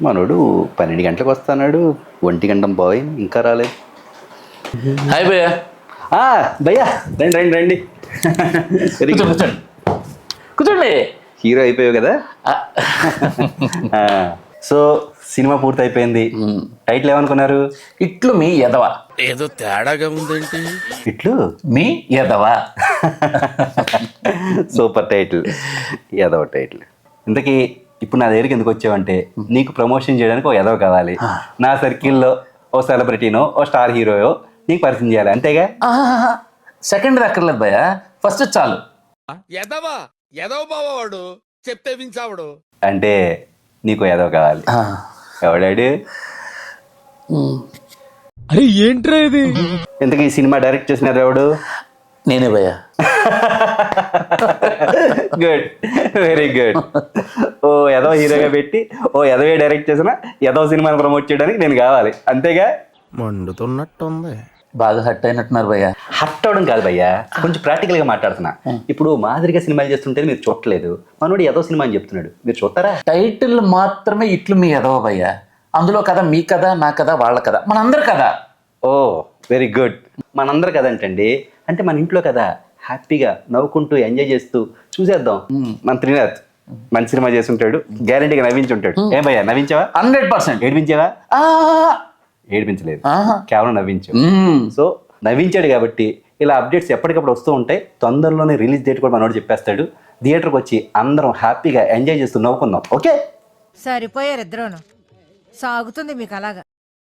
మనోడు 12 గంటలకు వస్తున్నాడు, 1 గంట బాయ్ ఇంకా రాలేదు. హాయ్ భయ్యా. భయ్యా రండి రండి రండి. కూర్చోండి కూర్చోండి. హీరో అయిపోయావు కదా. సో సినిమా పూర్తి అయిపోయింది. టైటిల్ ఏమనుకున్నారు? ఇట్లు మీ ఎదవ. ఏదో తేడాగా ఉందేంటి? ఇట్లు మీ ఎదవ. సూపర్ టైటిల్, ఏదో టైటిల్. ఇంతకీ ఇప్పుడు నా దగ్గరికి ఎందుకు వచ్చావంటే, నీకు ప్రమోషన్ చేయడానికి ఓ ఎదవ కావాలి. నా సర్కిల్లో ఓ సెలబ్రిటీనో ఓ స్టార్ హీరోయో నీకు పరిచయం చేయాలి, అంతేగా? సెకండ్ అక్కర్లేదు భయ్యా, ఫస్ట్ చాలు. ఎదవా ఎదవ బావాడు చెప్తే వించావుడు. అంటే నీకు ఎదవ కావాలి. ఎవడాడు? అరే ఏంట్రా ఇది? ఇంతకీ ఈ సినిమా డైరెక్ట్ చేసినారు ఎవడు? నేనే భయ్యా. Good, very good. ఓ ఎదవ హీరోగా పెట్టి ఓ ఎదవే డైరెక్ట్ చేసిన ఎదవ సినిమాని ప్రమోట్ చేయడానికి నేను కావాలి, అంతేగా? మండుతున్నట్టుంది. బాగా హట్ అయినట్టున్నారు భయ్యా. హట్ అవడం కాదు భయ్యా, కొంచెం ప్రాక్టికల్గా మాట్లాడుతున్నా. ఇప్పుడు మాదిరిగా సినిమాలు చేస్తుంటే మీరు చూడలేదు, మనోడు ఎదవ సినిమా అని చెప్తున్నాడు, మీరు చూస్తారా? టైటిల్ మాత్రమే ఇట్లు మీ ఎదవ భయ్యా, అందులో కథ మీ కథ, నా కథ, వాళ్ళ కథ, మనందరి కథ. ఓ వెరీ గుడ్. మనందరూ కదంటండి, అంటే మన ఇంట్లో కదా, హ్యాపీగా నవ్వుకుంటూ ఎంజాయ్ చేస్తూ చూసేద్దాం. మన త్రినాథ్ మంచి సినిమా చేస్తుంటాడు, గ్యారంటీగా నవ్వించుంటాడు. ఏం భయ్యా, నవ్వించావా? 100%. ఏడిపించావా? ఏడిపించలేదు, కేవలం నవ్వించు. సో నవ్వించాడు కాబట్టి ఇలా అప్డేట్స్ ఎప్పటికప్పుడు వస్తూ ఉంటాయి. తొందరలోనే రిలీజ్ డేట్ కూడా మనోడు చెప్పేస్తాడు. థియేటర్కి వచ్చి అందరం హ్యాపీగా ఎంజాయ్ చేస్తూ నవ్వుకుందాం, ఓకే? సరిపోయారు ఇద్దరును. సాగుతుంది మీకు అలాగా.